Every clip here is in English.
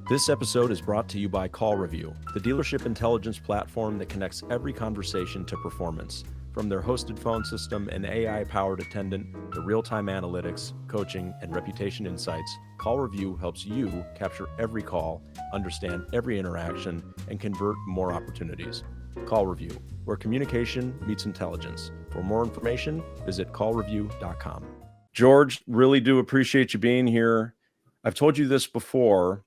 This episode is brought to you by Call Review, the dealership intelligence platform that connects every conversation to performance. From their hosted phone system and AI-powered attendant to real-time analytics, coaching, and reputation insights, Call Review helps you capture every call, understand every interaction, and convert more opportunities. Call Review, where communication meets intelligence. For more information, visit callreview.com. George, really do appreciate you being here. I've told you this before,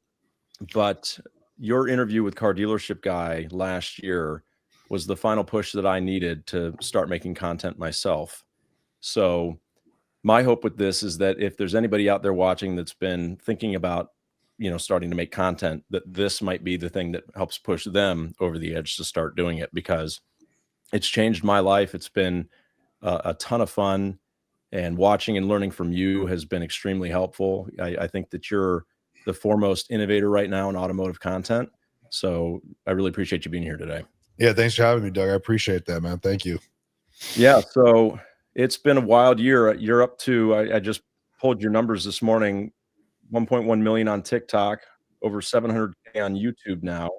but your interview with Car Dealership Guy last year was the final push that I needed to start making content myself. So my hope with this is that if there's anybody out there watching that's been thinking about, starting to make content, that this might be the thing that helps push them over the edge to start doing it, because it's changed my life. It's been a ton of fun, and watching and learning from you has been extremely helpful. I think that you're the foremost innovator right now in automotive content. So I really appreciate you being here today. Yeah, thanks for having me, Doug. I appreciate that, man. Thank you. Yeah, so it's been a wild year. You're up to, I just pulled your numbers this morning, 1.1 million on TikTok, over 700K on YouTube now.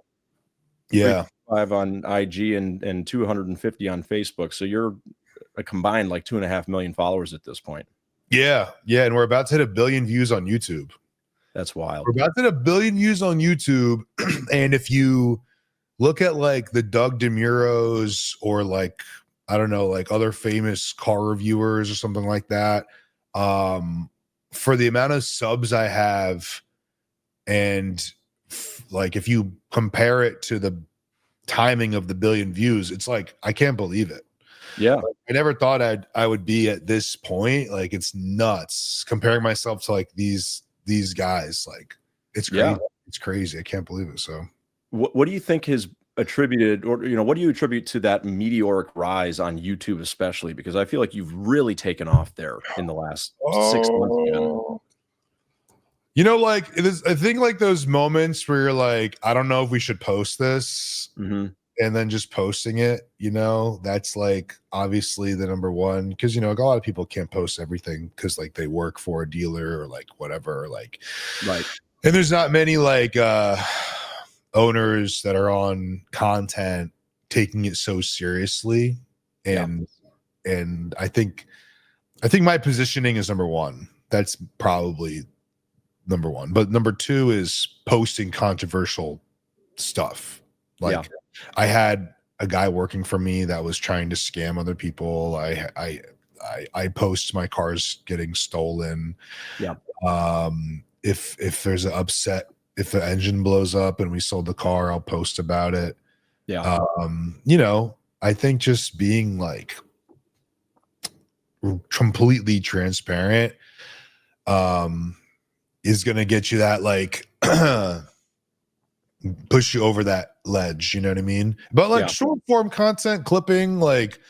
Yeah. 5 on IG and 250 on Facebook. So you're a combined like 2.5 million followers at this point. Yeah. And we're about to hit 1 billion views on YouTube. That's wild. We're about to hit 1 billion views on YouTube. And if you look at like the Doug DeMuros or like, I don't know, like other famous car reviewers or something like that, for the amount of subs I have, and like if you compare it to the timing of the 1 billion views, it's like I can't believe it. Yeah, like, I never thought I would be at this point. Like it's nuts comparing myself to like these guys. Like it's crazy. Yeah. It's crazy. I can't believe it. So what do you think has attributed, or what do you attribute to that meteoric rise on YouTube, especially because I feel like you've really taken off there in the last 6 months even. Like it is, I think like those moments where you're like, I don't know if we should post this, and then just posting it, that's like obviously the number one, because like a lot of people can't post everything because like they work for a dealer or like whatever, like right. And there's not many like owners that are on content taking it so seriously, and I think my positioning is number one. That's probably number one, but number two is posting controversial stuff. Like I had a guy working for me that was trying to scam other people. I post my cars getting stolen. If there's an upset, if the engine blows up and we sold the car, I'll post about it. I think just being like completely transparent is going to get you that like push you over that ledge, you know what I mean? But like short form content, clipping, like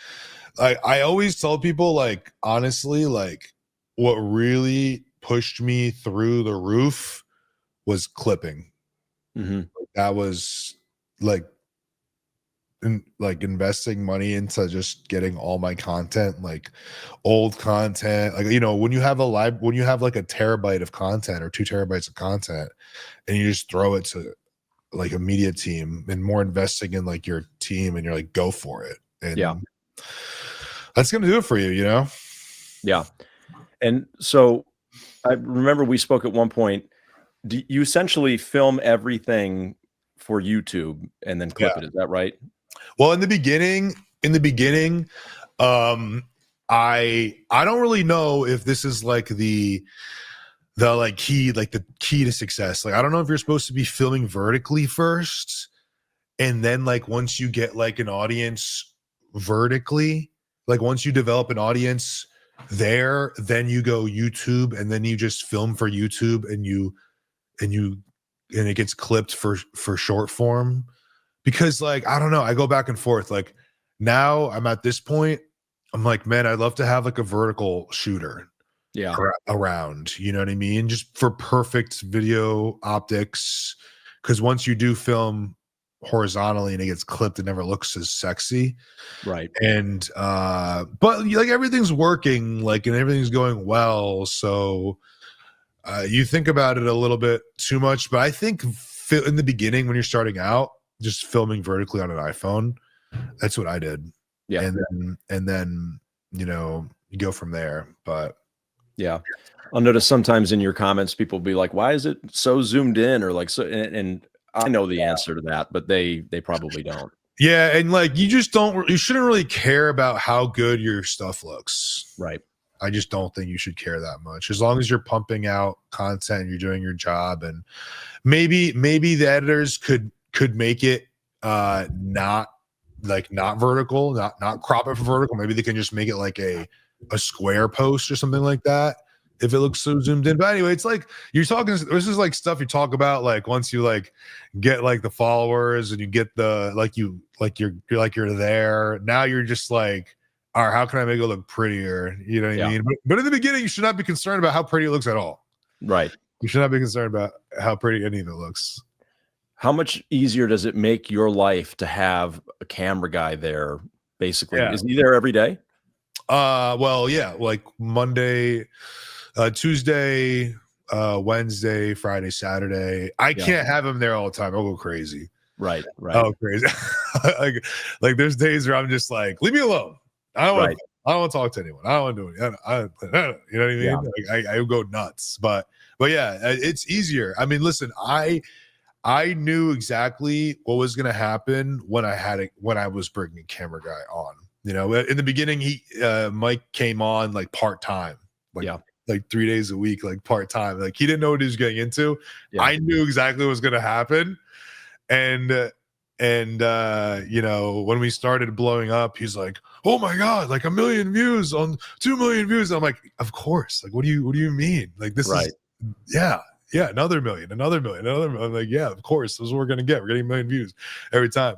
I always tell people, like honestly, like what really pushed me through the roof was clipping. That was like investing money into just getting all my content, like old content, like when you have like a terabyte of content or 2 terabytes of content and you just throw it to like a media team, and more investing in like your team, and you're like, go for it, and that's gonna do it for you. And so I remember we spoke at one point. Do you essentially film everything for YouTube and then clip it? Is that right? Well, in the beginning, I don't really know if this is like the key to success. Like, I don't know if you're supposed to be filming vertically first, and then like once you get like an audience vertically, like once you develop an audience there, then you go YouTube, and then you just film for YouTube, and it gets clipped for short form. Because like, I don't know, I go back and forth. Like now I'm at this point, I'm like, man, I'd love to have like a vertical shooter around, you know what I mean? Just for perfect video optics. Because once you do film horizontally and it gets clipped, it never looks as sexy. Right. And but like everything's working, like, and everything's going well. So you think about it a little bit too much, but I think in the beginning when you're starting out, just filming vertically on an iPhone. That's what I did. Yeah. And then you know, you go from there. But Yeah. I'll notice sometimes in your comments, people will be like, why is it so zoomed in? Or like, so, and I know the answer to that, but they probably don't. yeah, and like you shouldn't really care about how good your stuff looks. Right. I just don't think you should care that much. As long as you're pumping out content, you're doing your job, and maybe the editors could make it not vertical, not crop it for vertical. Maybe they can just make it like a square post or something like that if it looks so zoomed in. But anyway, it's like you're talking, this is like stuff you talk about like once you like get like the followers and you get the you're there. Now you're just like, all right, how can I make it look prettier? You know what I mean? But in the beginning, you should not be concerned about how pretty it looks at all. Right. You should not be concerned about how pretty any of it looks. How much easier does it make your life to have a camera guy there? Basically, is he there every day? Well, yeah, like Monday, Tuesday, Wednesday, Friday, Saturday. I can't have him there all the time. I'll go crazy. Right. Oh, crazy. like there's days where I'm just like, leave me alone. I don't want to talk to anyone. I don't want to do it. You know what I mean? Yeah. Like, I go nuts. But yeah, it's easier. I mean, listen, I knew exactly what was going to happen when I was bringing a camera guy on. You know, in the beginning, Mike came on like part-time, like 3 days a week, like part-time. Like he didn't know what he was getting into. Yeah. I knew exactly what was going to happen. And you know, when we started blowing up, he's like, oh my God, like 1 million views on 2 million views. I'm like, of course. Like, what do you mean? Like, this is, yeah, another million. I'm like, yeah, of course. This is what we're going to get. We're getting 1 million views every time.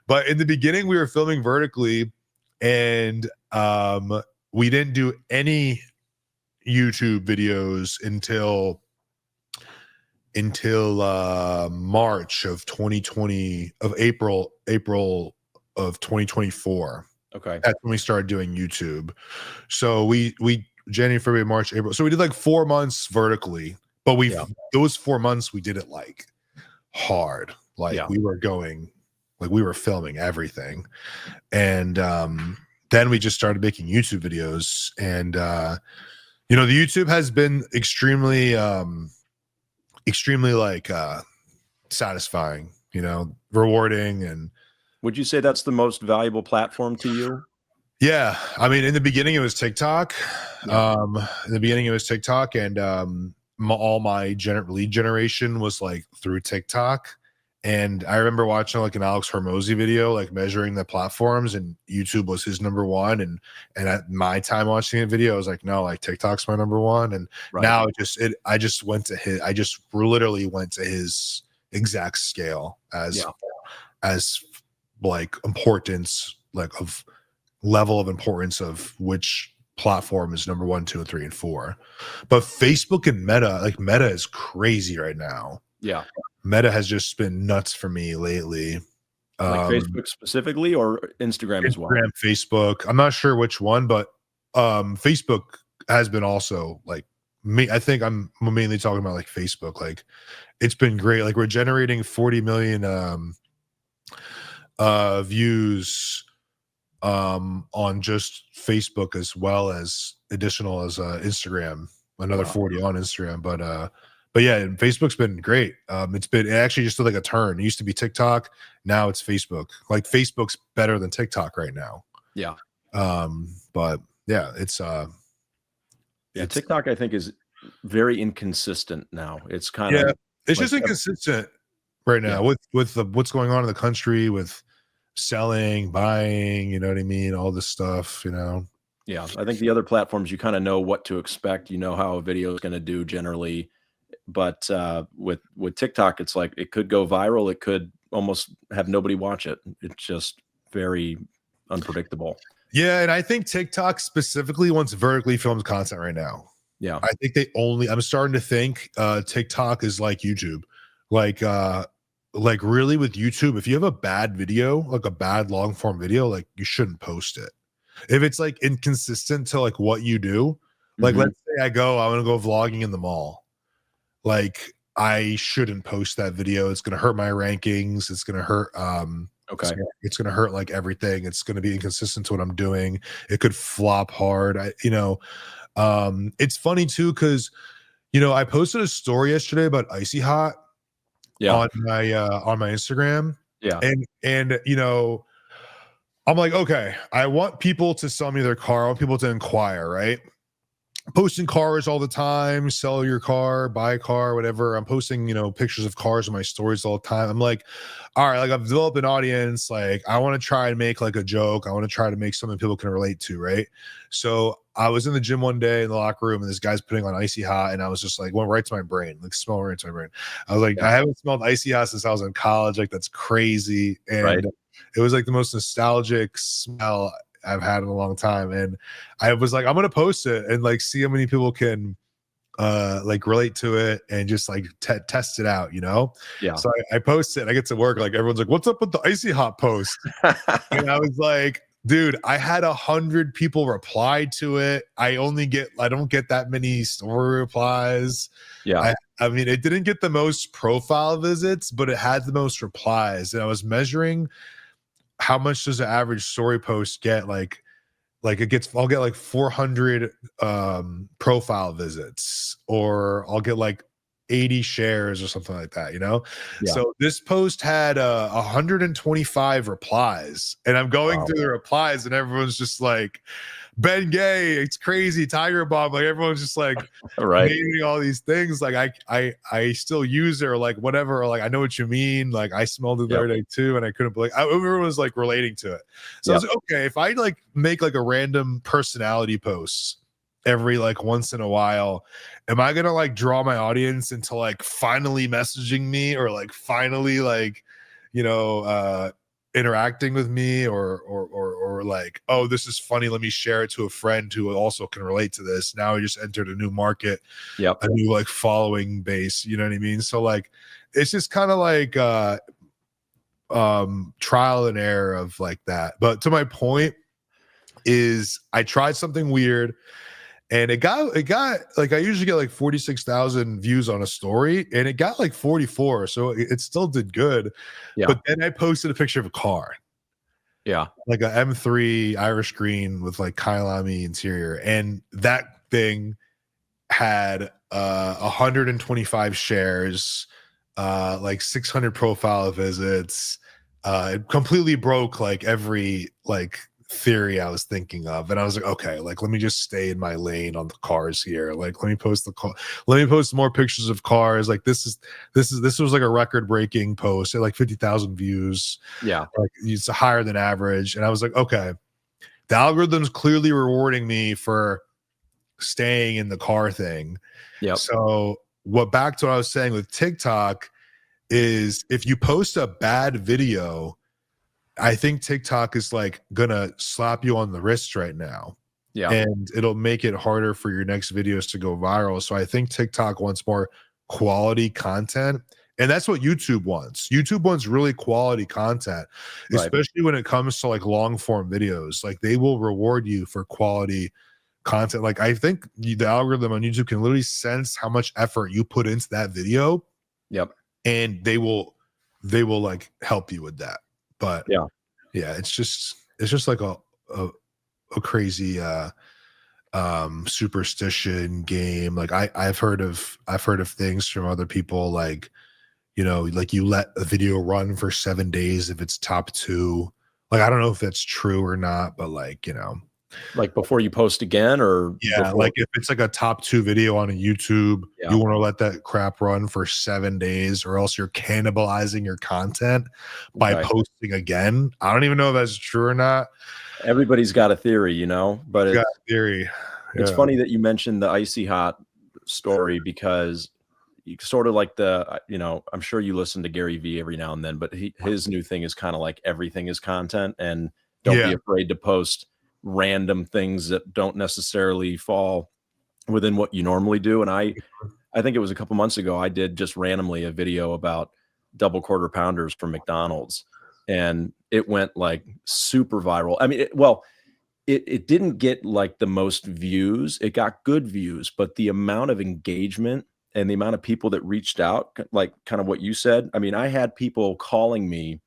But in the beginning, we were filming vertically, and we didn't do any YouTube videos until March of 2020, of April of 2024. Okay. That's when we started doing YouTube. So we January, February, March, April. So we did like 4 months vertically, but those 4 months we did it like hard. Like we were going, like we were filming everything. And then we just started making YouTube videos. And you know, the YouTube has been extremely like satisfying, you know, rewarding. And would you say that's the most valuable platform to you? Yeah, I mean, in the beginning it was TikTok. In the beginning it was TikTok, and all my lead generation was like through TikTok. And I remember watching like an Alex Hormozy video, like measuring the platforms, and YouTube was his number one. And at my time watching a video, I was like, no, like TikTok's my number one. And now I just literally went to his exact scale as like importance, like of level of importance of which platform is number 1, 2, 3, and 4. But Facebook and Meta is crazy right now. Yeah. Meta has just been nuts for me lately. Like Facebook specifically, or Instagram as well? Instagram, Facebook. I'm not sure which one, but Facebook has been also like me. I think I'm mainly talking about like Facebook. Like it's been great. Like we're generating 40 million views on just Facebook, as well as additional as Instagram, another 40 on Instagram. But yeah, Facebook's been great. It actually just did like a turn. It used to be TikTok, now it's Facebook. Like Facebook's better than TikTok right now. Yeah. But yeah, it's TikTok I think is very inconsistent now. It's kind of it's just inconsistent right now with what's going on in the country with selling, buying, you know what I mean, all this stuff, you know. Yeah, I think the other platforms you kind of know what to expect. You know how a video is going to do generally. But with TikTok, it's like it could go viral. It could almost have nobody watch it. It's just very unpredictable. Yeah, and I think TikTok specifically wants vertically filmed content right now. Yeah, I think I'm starting to think TikTok is like YouTube. Like really with YouTube, if you have a bad video, like a bad long form video, like you shouldn't post it. If it's like inconsistent to like what you do, like let's say I want to go vlogging in the mall. Like I shouldn't post that video. It's going to hurt my rankings. It's going to hurt Okay. it's going to hurt like everything. It's going to be inconsistent to what I'm doing. It could flop hard. It's funny too cuz I posted a story yesterday about Icy Hot Yeah. on my Instagram. Yeah. And I'm like, okay, I want people to sell me their car. I want people to inquire, right? Posting cars all the time, sell your car, buy a car, whatever. I'm posting, pictures of cars in my stories all the time. I'm like, all right, like I've developed an audience. Like I want to try and make like a joke. I want to try to make something people can relate to, right? So I was in the gym one day in the locker room and this guy's putting on Icy Hot and I was just like, went right to my brain, like smell right to my brain. I was like, Yeah. I haven't smelled Icy Hot since I was in college. Like that's crazy. And Right. it was like the most nostalgic smell I've had in a long time. And I was like, I'm gonna post it and like see how many people can like relate to it and just like test it out, Yeah. So I post it and I get to work, like everyone's like, what's up with the Icy Hot post? And I was like, dude, I had 100 people reply to it. I don't get that many story replies. Yeah. I mean, it didn't get the most profile visits, but it had the most replies. And I was measuring how much does an average story post get? I'll get like 400 profile visits, or I'll get like 80 shares or something like that, Yeah. So this post had 125 replies, and I'm going through the replies and everyone's just like, Ben Gay, it's crazy, Tiger Bomb, like everyone's just like Right. naming all these things. Like I still use it, or like whatever, or like I know what you mean, like I smelled it the other day too and I couldn't believe everyone was like relating to it. So I was like, okay, if I like make like a random personality post every like once in a while, am I gonna like draw my audience into like finally messaging me, or like finally like interacting with me, or like, oh, this is funny, let me share it to a friend who also can relate to this. Now I just entered a new market, a new like following base, you know what I mean? So like it's just kind of like trial and error of like that. But to my point is, I tried something weird and it got like, I usually get like 46,000 views on a story and it got like 44, so it still did good. But then I posted a picture of a car, like a M3 Irish green with like Kyalami interior, and that thing had 125 shares, like 600 profile visits. It completely broke like every like theory I was thinking of, and I was like, okay, like let me just stay in my lane on the cars here. Like let me post more pictures of cars. Like this was like a record breaking post at like 50,000 views. Like it's higher than average, and I was like, okay, the algorithm's clearly rewarding me for staying in the car thing. So back to what I was saying with TikTok is, if you post a bad video, I think TikTok is like gonna slap you on the wrist right now. And it'll make it harder for your next videos to go viral. So I think TikTok wants more quality content. And that's what YouTube wants. YouTube wants really quality content, especially when it comes to like long form videos. Like they will reward you for quality content. Like I think the algorithm on YouTube can literally sense how much effort you put into that video. And they will like help you with that. But yeah, it's just like a crazy superstition game. Like I've heard of things from other people, like like you let a video run for 7 days if it's top 2. Like I don't know if that's true or not, but like like before you post again, or like if it's like a top 2 video on a YouTube, you want to let that crap run for 7 days, or else you're cannibalizing your content by posting again. I don't even know if that's true or not. Everybody's got a theory, but it's got a theory. It's funny that you mentioned the Icy Hot story, because you sort of like I'm sure you listen to Gary Vee every now and then, but his new thing is kind of like everything is content, and don't be afraid to post random things that don't necessarily fall within what you normally do. And I think it was a couple months ago, I did just randomly a video about double quarter pounders from McDonald's, and it went like super viral. I mean, it didn't get like the most views. It got good views, but the amount of engagement and the amount of people that reached out, like kind of what you said. I mean, I had people calling me,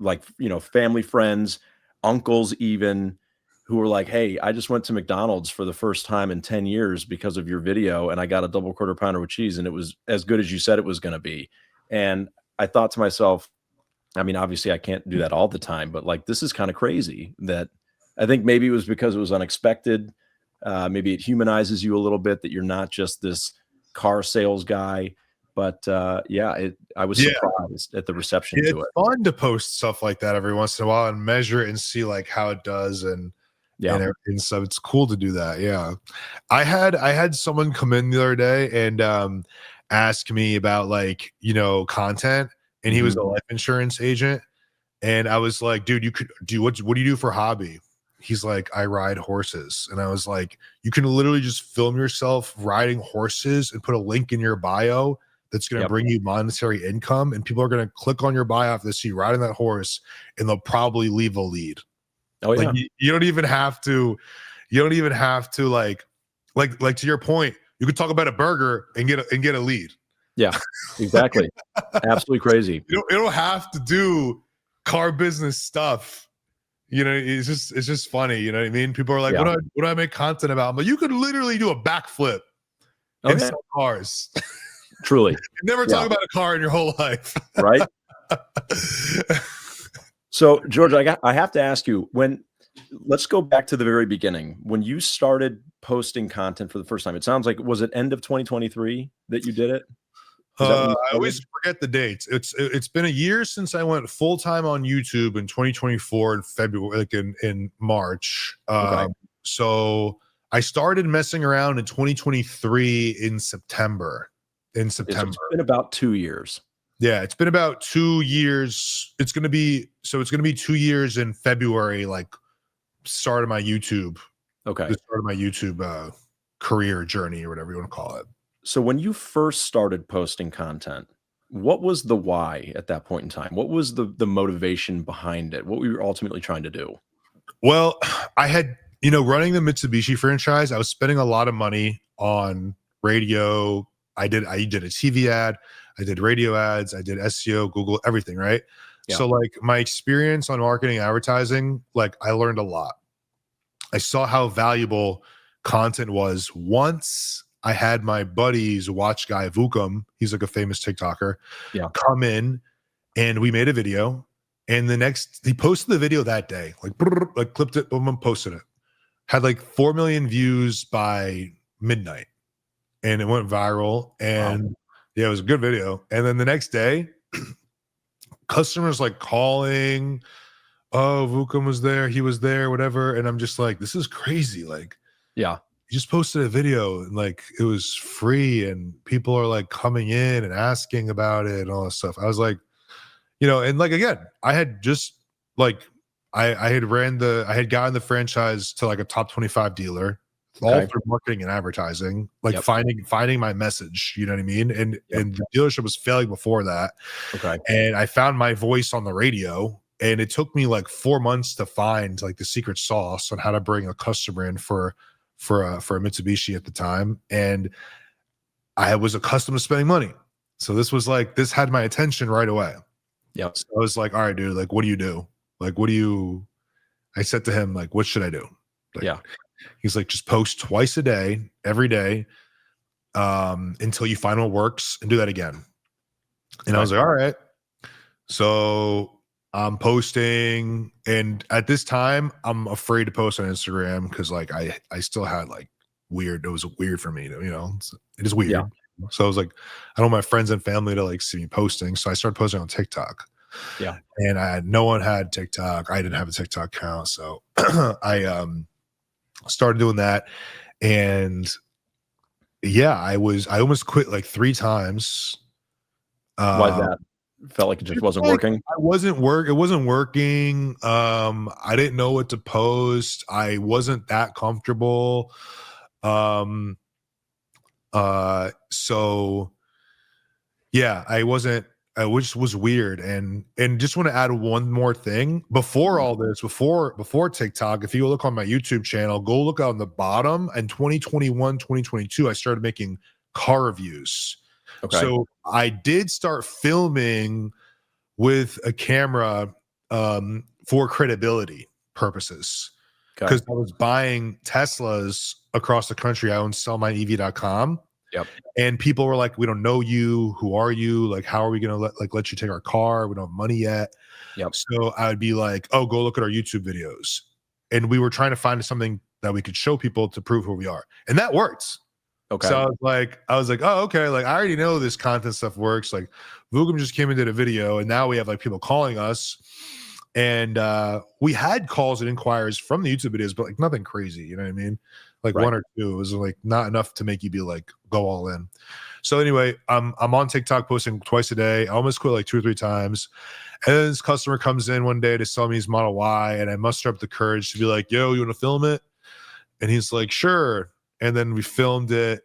like, family, friends, uncles even, who were like, "Hey, I just went to McDonald's for the first time in 10 years because of your video, and I got a double quarter pounder with cheese, and it was as good as you said it was gonna be." And I thought to myself, I mean, obviously, I can't do that all the time, but, like, this is kinda crazy that I think maybe it was because it was unexpected. Maybe it humanizes you a little bit that you're not just this car sales guy, but, yeah, I was Yeah. surprised at the reception It's to it. fun to post stuff like that every once in a while and measure it and see like how it does Yeah. and everything. So it's cool to do that. Yeah. I had someone come in the other day and ask me about like, content, and he was Mhm. a life insurance agent. And I was like, dude, you could do what do you do for a hobby? He's like, I ride horses. And I was like, you can literally just film yourself riding horses and put a link in your bio that's going to Yep. bring you monetary income. And people are going to click on your bio after they see you riding that horse, and they'll probably leave a lead. Oh, Like yeah. you don't even have to, like to your point, you could talk about a burger and get a lead. Yeah, exactly. Absolutely crazy. You don't have to do car business stuff. It's just funny. You know what I mean? People are like, Yeah. what do I make content about? But you could literally do a backflip Oh, and yeah, sell cars. truly. Never Yeah. talk about a car in your whole life. Right? So, George, I have to ask you, let's go back to the very beginning. When you started posting content for the first time, it sounds like, was it end of 2023 that you did it? Is that when you I always started? forget the dates. It's been a year since I went full time on YouTube in 2024 in February, like in March. Okay. So I started messing around in 2023 in September. In Okay, so September, it's been about 2 years. yeah, it's been about 2 years. It's gonna be 2 years in February. Like start of my YouTube, Okay. the start of my YouTube career journey or whatever you want to call it. So when you first started posting content, what was the why at that point in time? What was the motivation behind it? What were you ultimately trying to do? Well, I had, running the Mitsubishi franchise, I was spending a lot of money on radio. I did a TV ad, I did radio ads, I did SEO, Google, everything, right? Yeah. So like my experience on marketing and advertising, like I learned a lot. I saw how valuable content was once I had my buddy's watch guy Vukum, he's like a famous TikToker, Yeah. come in and we made a video. And he posted the video that day, like, like clipped it, boom, boom, posted it. Had like 4 million views by midnight, and it went viral. And Wow. yeah, it was a good video. And then the next day, customers like calling, oh, Vukum was there, he was there, whatever. And I'm just like, this is crazy. Like, Yeah. he just posted a video and like it was free, and people are like coming in and asking about it and all this stuff. I was like, and like again, I had just like I had gotten the franchise to like a top 25 dealer, all Okay. through marketing and advertising, like Yep. finding my message, you know what I mean? And Yep. and the dealership was failing before that. Okay. And I found my voice on the radio, and it took me like 4 months to find like the secret sauce on how to bring a customer in for a Mitsubishi at the time. And I was accustomed to spending money. So this had my attention right away. Yep. So I was like, all right, dude, like, what do you do? Like, I said to him, like, what should I do? Like, Yeah. he's like, just post twice a day, every day, until you find what works, and do that again. And I was like, all right. So I'm posting, and at this time, I'm afraid to post on Instagram because like I still had like it was weird for me to, it is weird. Yeah. So I was like, I don't want my friends and family to like see me posting. So I started posting on TikTok. Yeah. And no one had TikTok. I didn't have a TikTok account. So I started doing that. And yeah, I almost quit like 3 times. Why that? Felt like it just wasn't working? It wasn't working. I didn't know what to post. I wasn't that comfortable. So yeah, which was weird. And just want to add one more thing before all this, before TikTok. If you look on my YouTube channel, go look on the bottom. In 2021, 2022, I started making car reviews. Okay. So I did start filming with a camera for credibility purposes, because I was buying Teslas across the country. I own sellmyev.com. Yep. And people were like, we don't know you. Who are you? Like, how are we going to let you take our car? We don't have money yet. Yep. So I would be like, oh, go look at our YouTube videos. And we were trying to find something that we could show people to prove who we are. And that worked. Okay. So I was like, oh, okay. Like, I already know this content stuff works. Like, Vugam just came and did a video, and now we have like people calling us. And we had calls and inquiries from the YouTube videos, but like nothing crazy. You know what I mean? Like one or two. It was like not enough to make you be like, go all in. So anyway, I'm on TikTok posting twice a day. I almost quit like 2 or 3 times. And then this customer comes in one day to sell me his Model Y, and I muster up the courage to be like, yo, you want to film it? And he's like, sure. And then we filmed it.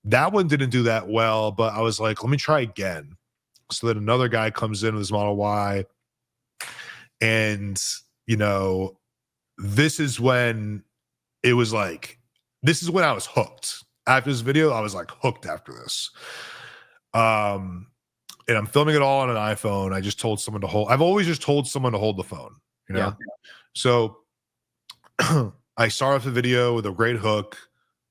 That one didn't do that well, but I was like, let me try again. So then another guy comes in with his Model Y. And, you know, this is when it was like, this is when I was hooked. After this video, I was like hooked after this. And I'm filming it all on an iPhone. I just told someone to hold. I've always just told someone to hold the phone, you know? Yeah. So I start off the video with a great hook.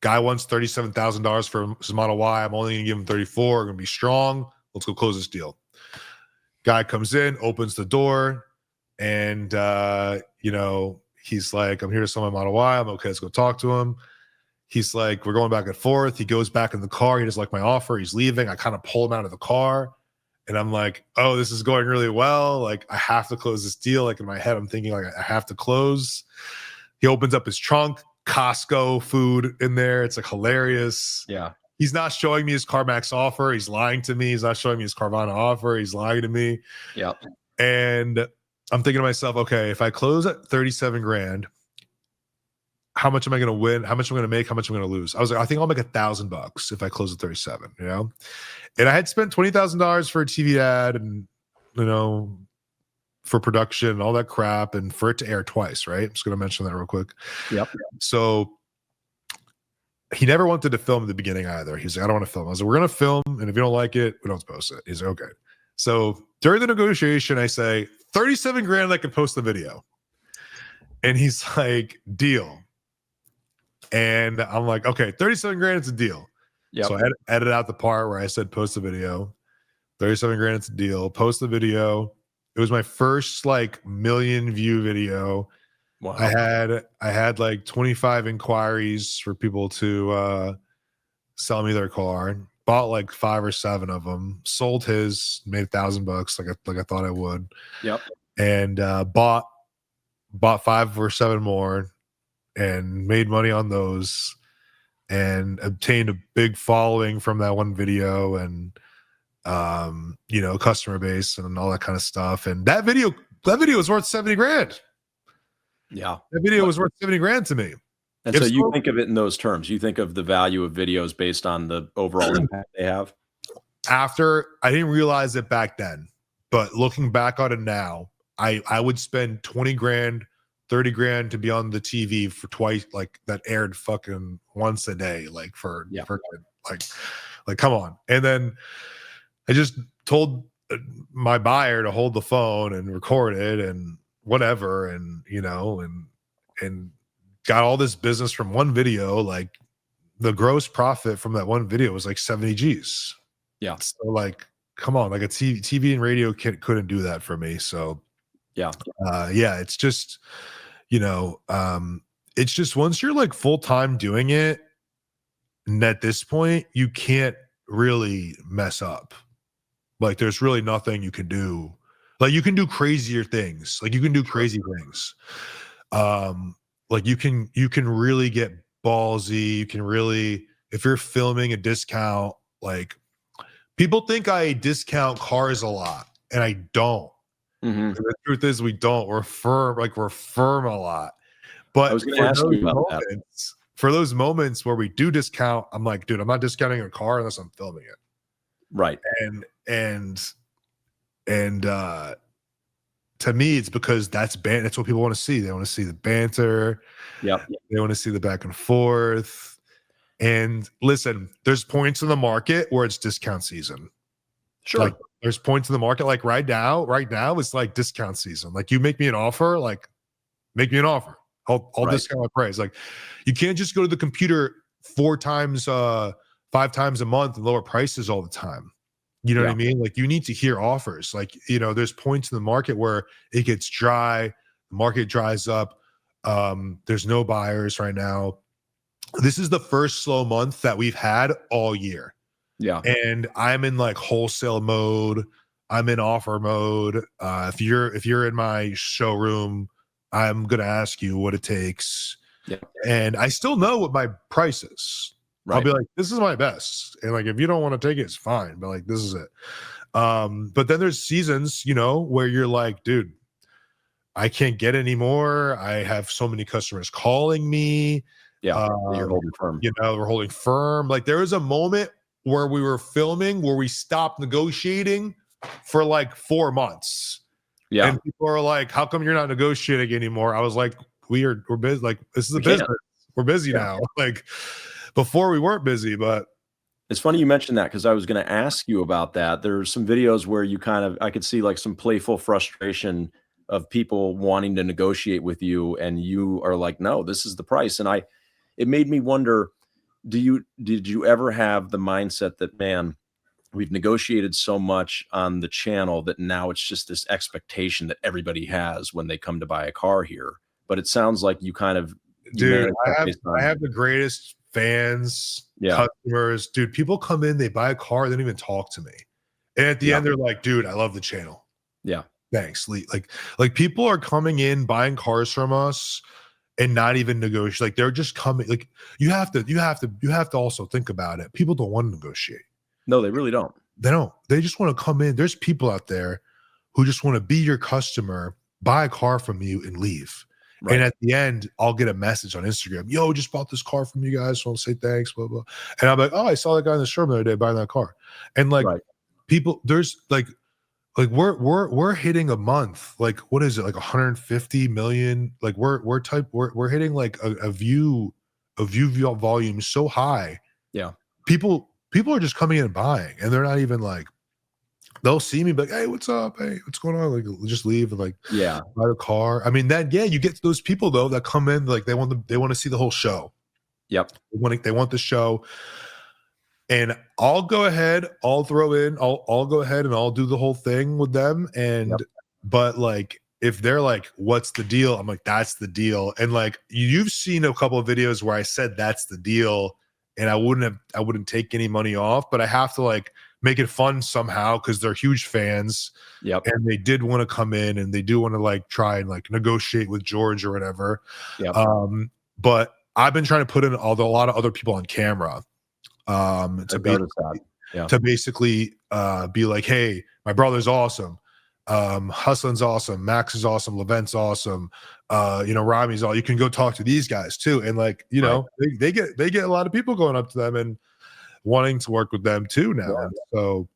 Guy wants $37,000 for his Model Y. I'm only going to give him 34. I'm going to be strong. Let's go close this deal. Guy comes in, opens the door, and, you know, he's like, I'm here to sell my Model Y. I'm okay. Let's go talk to him. He's like, we're going back and forth. He goes back in the car. He doesn't like my offer. He's leaving. I kind of pull him out of the car. And I'm like, oh, this is going really well. Like, I have to close this deal. Like, in my head, I'm thinking, like, I have to close. He opens up his trunk. Costco food in there. It's like hilarious. Yeah. He's not showing me his CarMax offer. He's lying to me. He's not showing me his Carvana offer. He's lying to me. Yeah. And I'm thinking to myself, okay, if I close at 37 grand, how much am I going to win? How much am I going to make? How much am I going to lose? I was like, I think I'll make $1,000 if I close at 37, you know? And I had spent $20,000 for a TV ad and, you know, for production and all that crap, and for it to air twice, right? I'm just going to mention that real quick. Yep. So he never wanted to film at the beginning either. He's like, I don't want to film. I was like, we're going to film, and if you don't like it, we don't post it. He's like, okay. So during the negotiation, I say, 37 grand, I can post the video. And he's like, deal. And I'm like, okay, 37 grand, it's a deal. Yep. So I edit out the part where I said post the video. 37 grand, it's a deal. Post the video. It was my first like million view video. Wow. I had like 25 inquiries for people to sell me their car. Bought like 5 or 7 of them. Sold his, made $1,000 like I thought I would. Yep. And bought 5 or 7 more and made money on those and obtained a big following from that one video and you know, customer base and all that kind of stuff. And that video was worth 70 grand. Yeah. That video was worth 70 grand to me. And so you think of it in those terms. You think of the value of videos based on the overall impact they have. After, I didn't realize it back then, but looking back on it now, I would spend 20 grand, 30 grand to be on the TV for twice, like that aired fucking once a day, like for like come on. And then I just told my buyer to hold the phone and record it and whatever, and you know, and got all this business from one video. Like the gross profit from that one video was like 70 G's. Yeah. So like, come on, like a TV and radio couldn't do that for me. So yeah, it's just, you know, it's just once you're like full time doing it, and at this point you can't really mess up. Like there's really nothing you can do. Like you can do crazier things. Like you can do crazy things. Like you can really get ballsy. You can really, if you're filming a discount, like people think I discount cars a lot, and I don't. Mm-hmm. The truth is we don't. We're firm a lot. But I was going to ask you about that. For those moments where we do discount, I'm like, dude, I'm not discounting a car unless I'm filming it. Right. And to me, it's because that's what people want to see. They want to see the banter. Yeah. They want to see the back and forth. And listen, there's points in the market where it's discount season. Sure. Like there's points in the market, like right now it's like discount season. Like you make me an offer, like make me an offer. I'll Right. discount my price. Like you can't just go to the computer 5 times a month and lower prices all the time. You know what I mean? Like you need to hear offers. Like, you know, there's points in the market where it gets dry, the market dries up. There's no buyers right now. This is the first slow month that we've had all year. Yeah. And I'm in like wholesale mode. I'm in offer mode. If you're in my showroom, I'm gonna ask you what it takes. Yeah. And I still know what my price is. Right. I'll be like, this is my best. And like if you don't want to take it, it's fine. But like this is it. But then there's seasons, you know, where you're like, dude, I can't get any more. I have so many customers calling me. Yeah. You're holding firm. You know, we're holding firm. Like there was a moment where we were filming where we stopped negotiating for like 4 months. Yeah. And people are like, how come you're not negotiating anymore? I was like, we're busy. Like, this is a business. We're busy now. Like before we weren't busy, but it's funny you mentioned that because I was going to ask you about that. There's some videos where you I could see like some playful frustration of people wanting to negotiate with you, and you are like, no, this is the price. And it made me wonder, did you ever have the mindset that, man, we've negotiated so much on the channel that now it's just this expectation that everybody has when they come to buy a car here? But it sounds like you kind of, dude, I have the greatest fans, customers, dude. People come in, they buy a car, they don't even talk to me, and at the end they're like, dude, I love the channel. Yeah, thanks. Like people are coming in, buying cars from us and not even negotiate. Like they're just coming. Like you have to also think about it. People don't want to negotiate. No, they really don't. They don't. They just want to come in. There's people out there who just want to be your customer, buy a car from you, and leave. Right. And at the end, I'll get a message on Instagram. Yo, just bought this car from you guys. So I'll say thanks, blah, blah. And I'm like, oh, I saw that guy in the showroom the other day buying that car. And like people, there's like we're hitting a month. Like, what is it? Like 150 million. Like we're hitting like a view volume so high. Yeah. People are just coming in and buying, and they're not even like, they'll see me, but like, hey, what's up? Hey, what's going on? Like, just leave and like, buy the car. I mean, then you get those people though that come in, like they want to see the whole show. Yep. They want the show, and I'll go ahead. I'll throw in. I'll go ahead and I'll do the whole thing with them. And but like, if they're like, what's the deal? I'm like, that's the deal. And like, you've seen a couple of videos where I said that's the deal, and I wouldn't take any money off, but I have to like make it fun somehow because they're huge fans. Yep. And they did want to come in, and they do want to like try and like negotiate with George or whatever. Yep. But I've been trying to put in a lot of other people on camera to basically be like, hey, my brother's awesome. Hustlin's awesome. Max is awesome. Levent's awesome. You know, Rami's all, you can go talk to these guys too. And like, you know, they get a lot of people going up to them and wanting to work with them too now. Yeah. So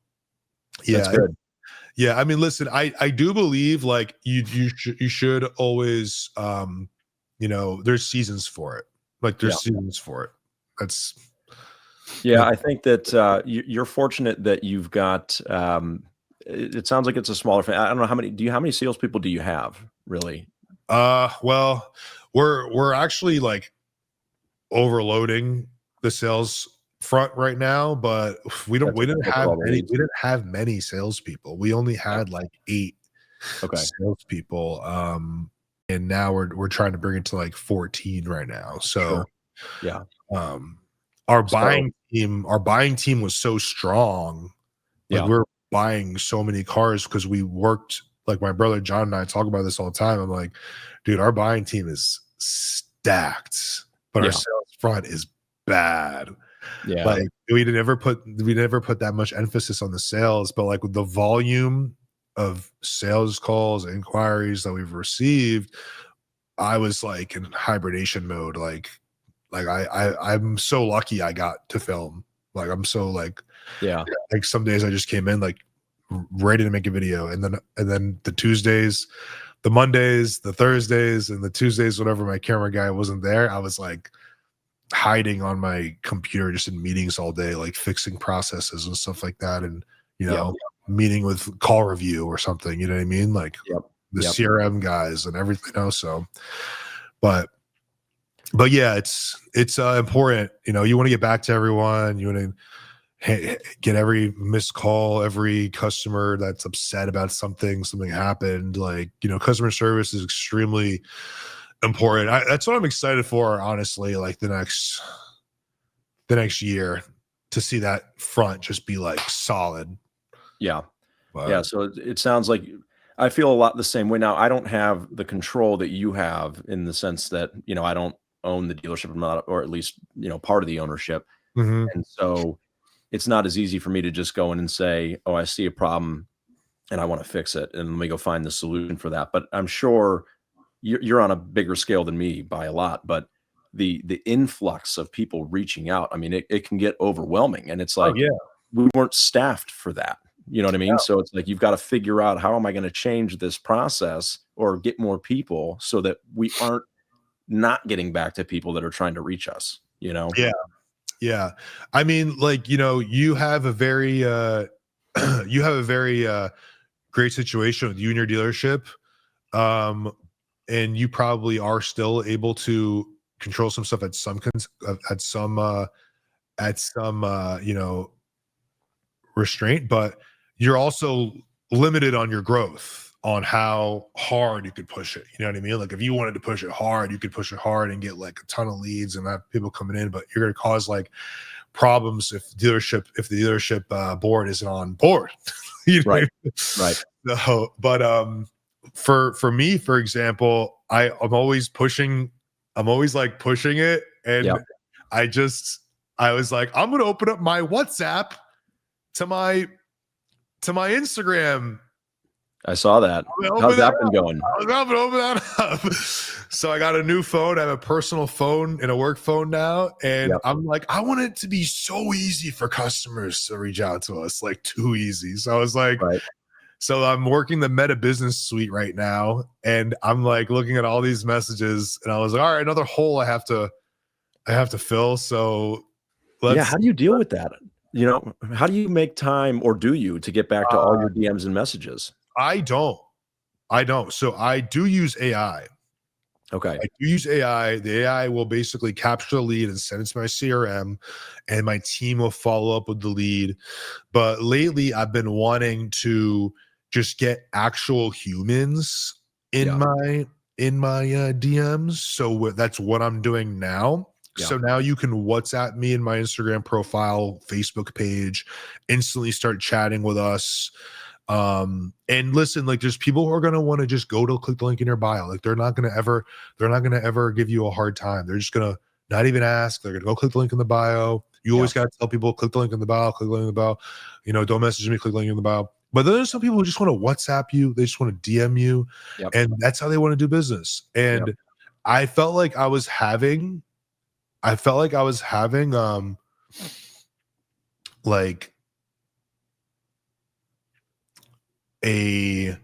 that's good. Yeah. I mean, listen, I do believe like you should always, you know, there's seasons for it. Like there's seasons for it. That's, I think that you're fortunate that you've got, it sounds like it's a smaller fan. I don't know how many salespeople do you have really? Well, we're actually like overloading the sales front right now, but we didn't have many salespeople. We only had like 8 salespeople. And now we're trying to bring it to like 14 right now. So our buying team was so strong. Like we're buying so many cars because we worked, like my brother John and I talk about this all the time. I'm like, dude, our buying team is stacked, but our sales front is bad. Yeah. Like we never put that much emphasis on the sales, but like with the volume of sales calls, inquiries that we've received, I was like in hibernation mode. Like I'm so lucky I got to film. Like I'm so like some days I just came in like ready to make a video, and then the Tuesdays, the Mondays, the Thursdays, and the Tuesdays, whenever my camera guy wasn't there, I was like hiding on my computer just in meetings all day, like fixing processes and stuff like that, and Yep. meeting with call review or something. You know what I mean? Like Yep. the Yep. CRM guys and everything else. So, but yeah, it's important. You want to get back to everyone. You want to get every missed call, every customer that's upset about something happened. Like, customer service is extremely important. That's what I'm excited for, honestly, like the next year, to see that front just be like solid. Yeah. But Yeah. So it sounds like I feel a lot the same way. Now, I don't have the control that you have in the sense that, I don't own the dealership, I'm not, or at least, part of the ownership. mhm. And so it's not as easy for me to just go in and say, oh, I see a problem and I want to fix it. And let me go find the solution for that. But I'm sure you're on a bigger scale than me by a lot, but the influx of people reaching out, I mean, it can get overwhelming. And it's Oh like yeah. we weren't staffed for that. You know what I mean? So it's like you've got to figure out, how am I going to change this process or get more people so that we aren't not getting back to people that are trying to reach us, Yeah. Yeah. I mean, like, you have a very you have a very great situation with you and your dealership. And you probably are still able to control some stuff at some restraint, but you're also limited on your growth, on how hard you could push it. You know what I mean? Like if you wanted to push it hard, you could push it hard and get like a ton of leads and have people coming in, but you're going to cause like problems if the dealership board isn't on board. Right. Right. So, but for me, for example, I'm always pushing. I'm always like pushing it, and Yep. I was like, I'm gonna open up my WhatsApp to my Instagram. I saw that. How's that been going? I'm gonna open that up. So I got a new phone. I have a personal phone and a work phone now, and Yep. I'm like, I want it to be so easy for customers to reach out to us, like too easy. So I was like, Right. so I'm working the Meta Business Suite right now, and I'm like looking at all these messages, and I was like, all right, another hole I have to fill. So Yeah. let's. How do you deal with that? How do you make time, or do you, to get back to all your DMs and messages? I don't. So I do use AI. Okay. I do use AI. The AI will basically capture the lead and send it to my CRM, and my team will follow up with the lead. But lately, I've been wanting to just get actual humans in Yeah. my DMs. So that's what I'm doing now. Yeah. So now you can WhatsApp me in my Instagram profile, Facebook page, instantly start chatting with us. And listen, like there's people who are gonna want to just go to click the link in your bio. Like they're not gonna ever give you a hard time. They're just gonna not even ask. They're gonna go click the link in the bio. You Yeah. always gotta tell people, click the link in the bio, click the link in the bio. Don't message me, click the link in the bio. But then there's some people who just want to WhatsApp you, they just want to DM you, Yep. and that's how they want to do business. And Yep. I felt like I was having like a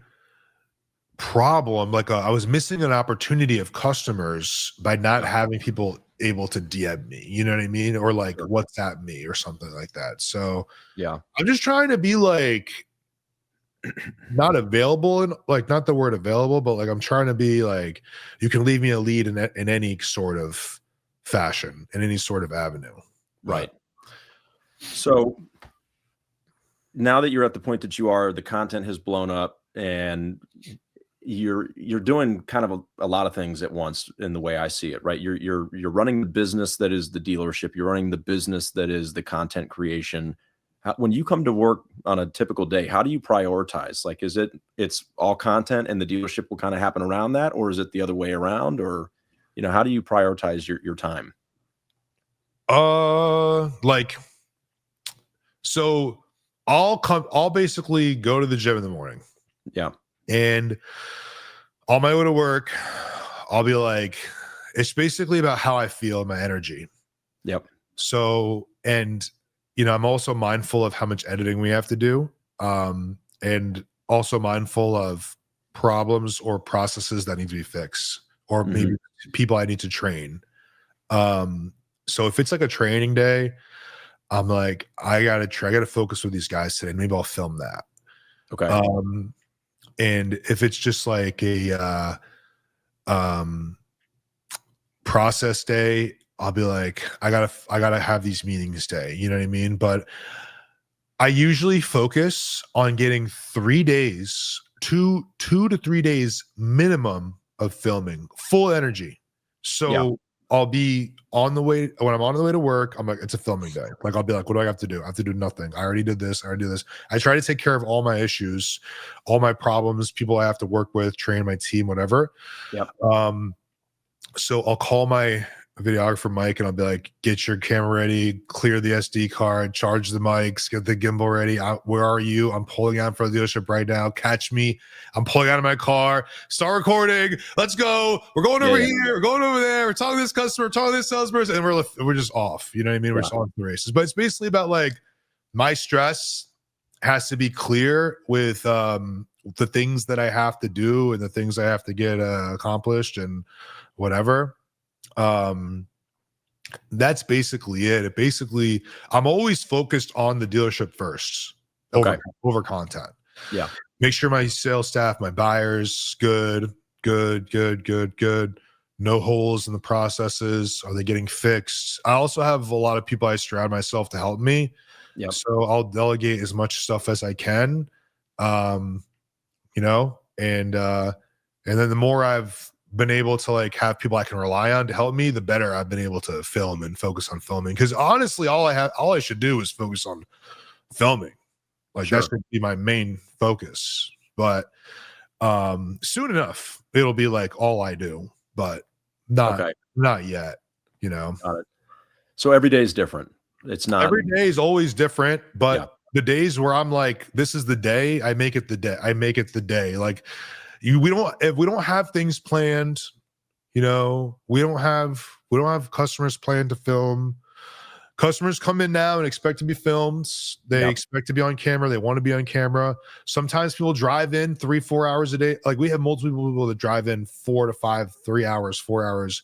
problem, like I was missing an opportunity of customers by not having people able to DM me, you know what I mean, or like Sure. WhatsApp me or something like that. So Yeah. I'm just trying to be like not available, and like not the word available, but like I'm trying to be like, you can leave me a lead in any sort of fashion, in any sort of avenue. Right. So now that you're at the point that you are, the content has blown up, and you're doing kind of a lot of things at once in the way I see it, right? You're running the business that is the dealership, you're running the business that is the content creation. When you come to work on a typical day, how do you prioritize? Like, it's all content and the dealership will kind of happen around that, or is it the other way around? Or, how do you prioritize your time? Like, so I'll basically go to the gym in the morning, Yeah. and on my way to work, I'll be like, it's basically about how I feel, my energy. Yep. So, and I'm also mindful of how much editing we have to do, and also mindful of problems or processes that need to be fixed, or maybe Mhm. people I need to train. Um, So if it's like a training day, I'm like, I gotta focus with these guys today. Maybe I'll film that. Okay. And if it's just like a um process day, I'll be like, I gotta have these meetings day. You know what I mean? But I usually focus on getting 3 days, two to 3 days minimum of filming, full energy. Yeah. So I'll be on the way when I'm on the way to work. I'm like, it's a filming day. Like I'll be like, what do I have to do? I have to do nothing. I already did this. I already do this. I try to take care of all my issues, all my problems, people I have to work with, train my team, whatever. Yep. So I'll call my videographer Mike and I'll be like, get your camera ready, clear the SD card, charge the mics, get the gimbal ready. Where are you? I'm pulling out for the dealership right now. Catch me. I'm pulling out of my car. Start recording. Let's go. We're going over here. We're going over there. We're talking to this customer, talking to this salesperson, and we're just off. You know what I mean? We're just on the races. But it's basically about like my stress has to be clear with the things that I have to do and the things I have to get accomplished and whatever. That's basically it. I'm always focused on the dealership first over content. Yeah. Make sure my sales staff, my buyers, good. No holes in the processes. Are they getting fixed? I also have a lot of people I surround myself to help me. Yep. So I'll delegate as much stuff as I can. You know, and then the more I've been able to like have people I can rely on to help me, the better I've been able to film and focus on filming. Because honestly, all I should do is focus on filming. Like that's going to be my main focus. But soon enough, it'll be like all I do, but not yet. You know. Got it. So every day is different. It's not every day is always different, but the days where I'm like, this is the day, I make it the day. I make it the day. Like if we don't have things planned, you know, we don't have customers planned to film. Customers come in now and expect to be filmed. They expect to be on camera. They want to be on camera. Sometimes people drive in 3-4 hours a day. Like we have multiple people that drive in 4 to 5, 3 hours, 4 hours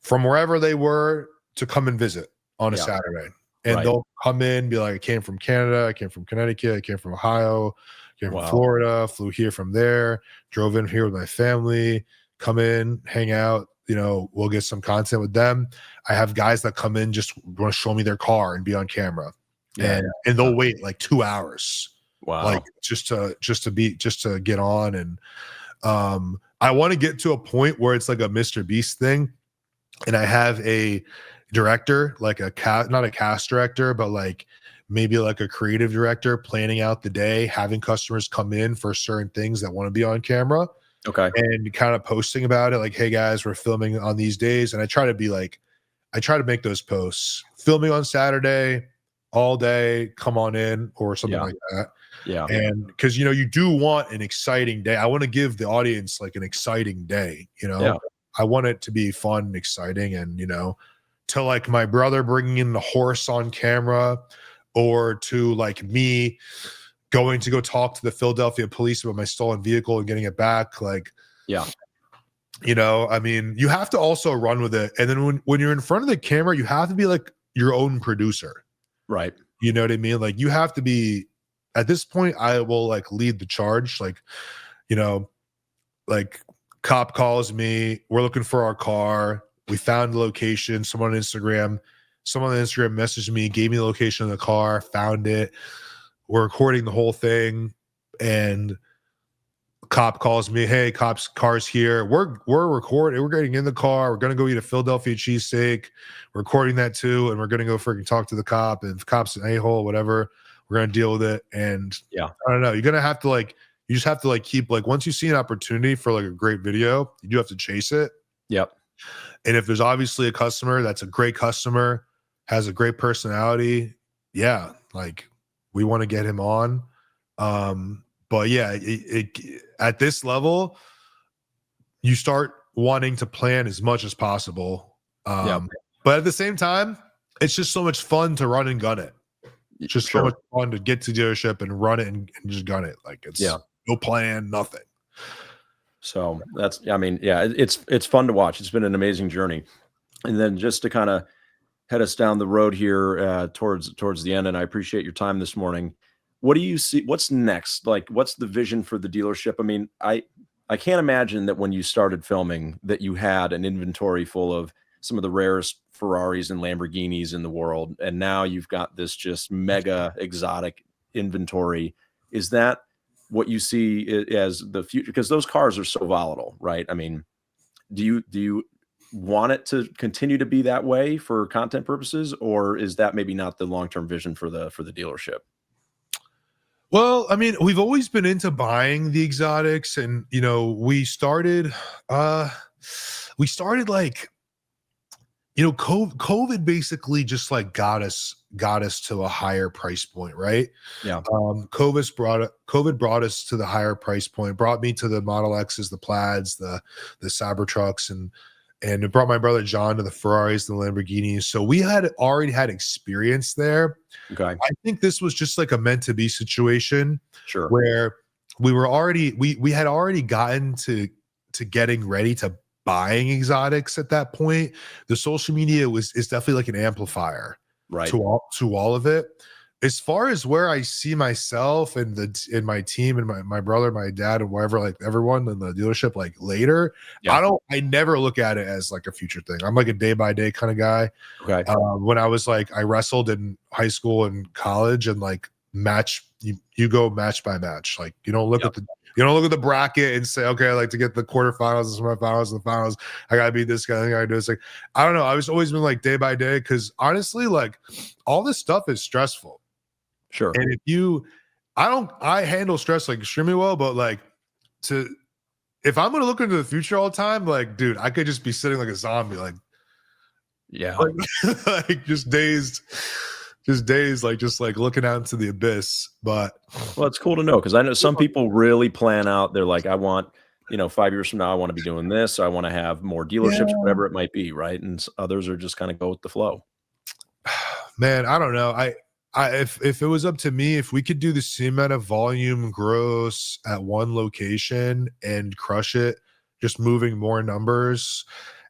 from wherever they were to come and visit on a Saturday. And they'll come in, be like, I came from Canada, I came from Connecticut, I came from Ohio, came from Florida, flew here from there, drove in here with my family, come in, hang out, you know, we'll get some content with them. I have guys that come in, just want to show me their car and be on camera. And they'll wait like 2 hours. Wow. Like just to get on. And I want to get to a point where it's like a Mr. Beast thing. And I have a director, like not a cast director, but like maybe like a creative director planning out the day, having customers come in for certain things that want to be on camera. Okay. And kind of posting about it, like, hey guys, we're filming on these days. And I try to make those posts. Filming on Saturday all day, come on in, or something like that. Yeah. And because you know, you do want an exciting day. I want to give the audience like an exciting day, you know. Yeah. I want it to be fun and exciting, and you know, to like my brother bringing in the horse on camera, or to like me going to go talk to the Philadelphia police about my stolen vehicle and getting it back. Like, you know, I mean, you have to also run with it. And then when you're in front of the camera, you have to be like your own producer. Right. You know what I mean? Like you have to be, at this point, I will like lead the charge. Like, you know, like cop calls me, we're looking for our car. We found the location. Someone on Instagram messaged me, gave me the location of the car, found it. We're recording the whole thing, and cop calls me, hey, car's here. We're recording. We're getting in the car. We're gonna go eat a Philadelphia cheesesteak. We're recording that too, and we're gonna go freaking talk to the cop. And if the cop's an a-hole, whatever, we're gonna deal with it. And I don't know. You're gonna have to like, you just have to like keep like, once you see an opportunity for like a great video, you do have to chase it. Yep. And if there's obviously a customer that's a great customer, has a great personality, like we want to get him on. But yeah, at this level, you start wanting to plan as much as possible. But at the same time, it's just so much fun to run and gun it. It's just so much fun to get to dealership and run it and just gun it. Like it's no plan, nothing. So that's, I mean, it's fun to watch. It's been an amazing journey. And then just to kind of head us down the road here towards the end, and I appreciate your time this morning. What do you see? What's next? Like, what's the vision for the dealership? I mean, I can't imagine that when you started filming that you had an inventory full of some of the rarest Ferraris and Lamborghinis in the world, and now you've got this just mega exotic inventory. Is that what you see as the future? Because those cars are so volatile, right? I mean, do you want it to continue to be that way for content purposes, or is that maybe not the long-term vision for the dealership? Well, I mean, we've always been into buying the exotics, and uh we started like, COVID basically just like got us to a higher price point, right? Yeah. COVID brought us to the higher price point, brought me to the Model X's, the Plaids, the Cybertrucks, and it brought my brother John to the Ferraris, the Lamborghinis. So we had already had experience there. Okay. I think this was just like a meant to be situation Sure. where we had already gotten to getting ready to buying exotics at that point. The social media is definitely like an amplifier Right. to all of it. As far as where I see myself and in my team and my brother, my dad, and wherever, like everyone in the dealership, like later, Yeah. I never look at it as like a future thing. I'm like a day by day kind of guy. Okay. When I was like, I wrestled in high school and college, and like you go match by match. Like you don't look Yep. at the bracket and say, okay, I like to get the quarterfinals and semifinals and the finals. I gotta beat this guy. I gotta do this. Like, I don't know. I was always been like day by day, because honestly, like all this stuff is stressful. Sure. And I handle stress like extremely well, but like if I'm gonna look into the future all the time, like, dude, I could just be sitting like a zombie, like, Yeah. like just dazed, like just like looking out into the abyss. But Well, it's cool to know because I know some people really plan out. They're like, I want, 5 years from now, I want to be doing this. Or I want to have more dealerships, yeah, whatever it might be, right? And others are just kind of go with the flow. man, I don't know. If it was up to me, if we could do the same amount of volume gross at one location and crush it, just moving more numbers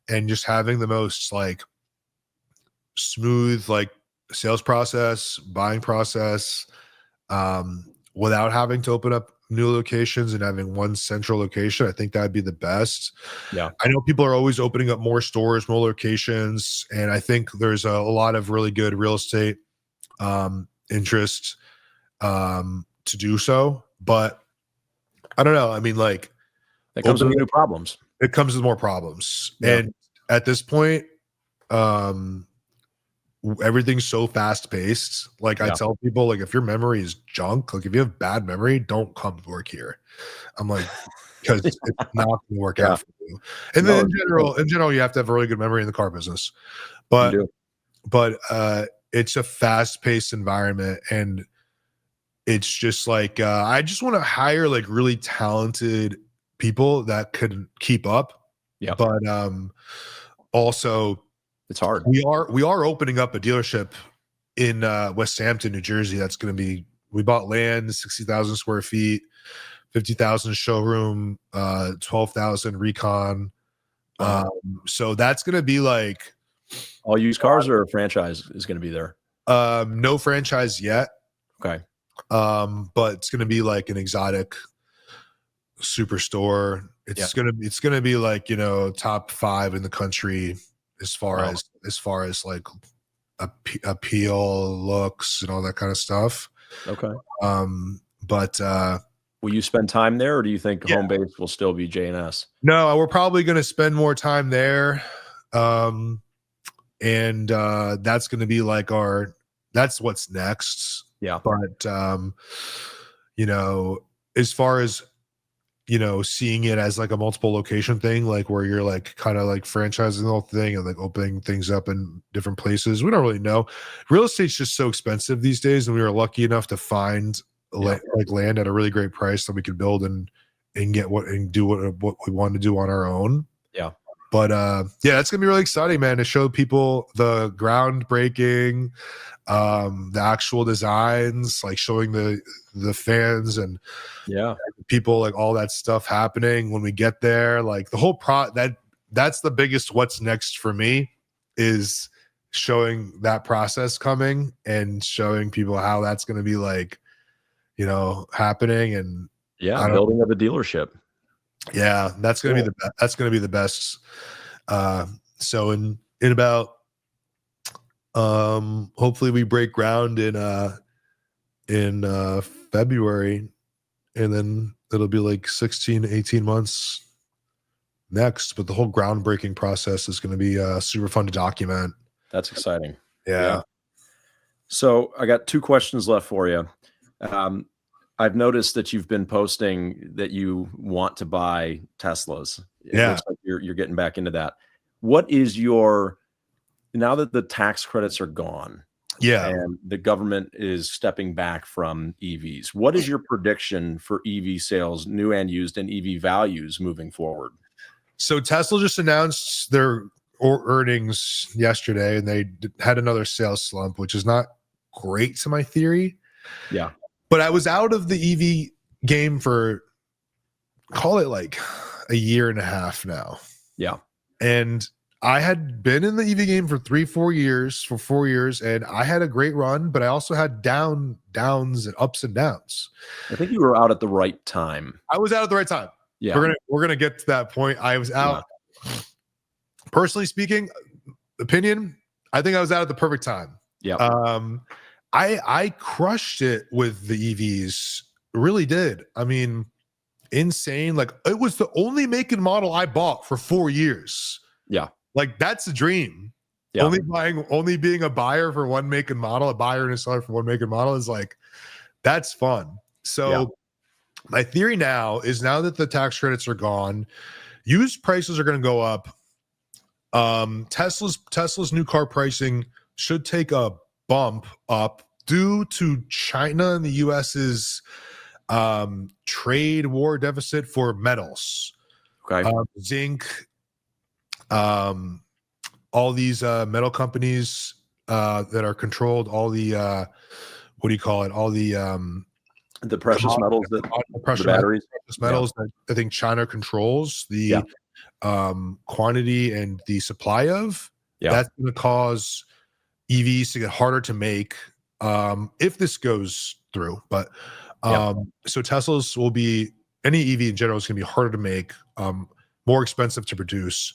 and just having the most like smooth like sales process, buying process, without having to open up new locations and having one central location, I think that'd be the best. Yeah. I know people are always opening up more stores, more locations, and I think there's a lot of really good real estate interest to do so. But I don't know. I mean, like, That comes with new problems. it comes with more problems. Yeah. And at this point, everything's so fast paced. Like I Yeah. tell people, like, if your memory is junk, like if you have bad memory, don't come to work here. I'm like, because it's not going to work Yeah. out for you. And No, then in general, you have to have a really good memory in the car business. you But do. it's a fast paced environment, and it's just like I just want to hire like really talented people that could keep up. Yeah. But also It's hard. we are opening up a dealership in West Hampton, New Jersey. That's going to be, we bought land, 60,000 square feet, 50,000 showroom, 12,000 recon. So that's going to be like All used cars or a franchise is going to be there. no franchise yet. Okay. But it's going to be like an exotic superstore. It's going to be like, top 5 in the country as far Wow. as like appeal, looks, and all that kind of stuff. Okay. But Will you spend time there, or do you think Yeah. home base will still be J&S? no, we're probably going to spend more time there. And that's going to be like that's what's next. Yeah. But as far as seeing it as like a multiple location thing, like where you're like kind of like franchising the whole thing and like opening things up in different places, we don't really know. Real estate's just so expensive these days, and we were lucky enough to find like land at a really great price that we could build and do what we want to do on our own. Yeah. But yeah, it's gonna be really exciting, man, to show people the groundbreaking, the actual designs, like showing the fans and people, like all that stuff happening when we get there. Like the whole that's the biggest what's next for me, is showing that process coming and showing people how that's going to be like, happening. And Yeah, building of a dealership. yeah, that's going to be the best. So in about, hopefully we break ground in February, and then it'll be like 16, 18 months next. But the whole groundbreaking process is going to be super fun to document. That's exciting. Yeah. So I got 2 questions left for you. I've noticed that you've been posting that you want to buy Teslas. It looks like you're getting back into that. What is now that the tax credits are gone, and the government is stepping back from EVs, what is your prediction for EV sales, new and used, and EV values moving forward? So Tesla just announced their earnings yesterday, and they had another sales slump, which is not great to my theory. Yeah. But I was out of the EV game for, call it like a year and a half now. Yeah. And I had been in the EV game for 4 years, and I had a great run, but I also had downs and ups and downs. I think you were out at the right time. I was out at the right time. Yeah. We're gonna get to that point. I was out. Yeah. Personally speaking, opinion, I think I was out at the perfect time. Yeah. I crushed it with the EVs. Really did. I mean, insane. Like, it was the only make and model I bought for 4 years. Yeah. Like, that's a dream. Yeah. Only being a buyer for one make and model, a buyer and a seller for one make and model is like, that's fun. So my theory now is, now that the tax credits are gone, used prices are going to go up. Tesla's new car pricing should take a bump up due to China and the US's trade war deficit for metals. Okay. Zinc, all these metal companies that are controlled, all the what do you call it? All the precious metals, the batteries, precious metals that I think China controls the quantity and the supply of. That's going to cause EVs to get harder to make if this goes through. But so Teslas will be, any EV in general is going to be harder to make, more expensive to produce.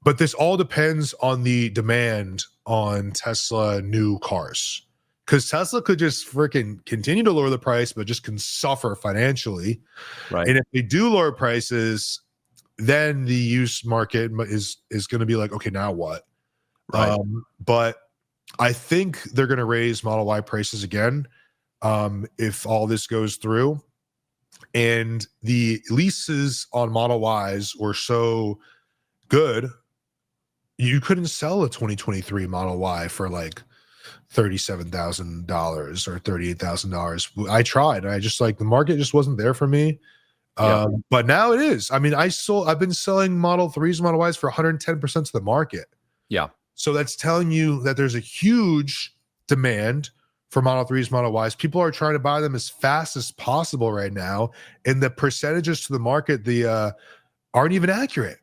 But this all depends on the demand on Tesla new cars, because Tesla could just freaking continue to lower the price, but just can suffer financially. Right. And if they do lower prices, then the used market is going to be like, okay, now what? Right. But I think they're going to raise Model Y prices again if all this goes through. And the leases on Model Ys were so good, you couldn't sell a 2023 Model Y for like $37,000 or $38,000. I tried. I just, like, the market just wasn't there for me. But now it is. I mean, I've been selling Model 3s, Model Ys for 110% of the market. Yeah. So that's telling you that there's a huge demand for Model 3s, Model Ys. People are trying to buy them as fast as possible right now. And the percentages to the market, aren't even accurate.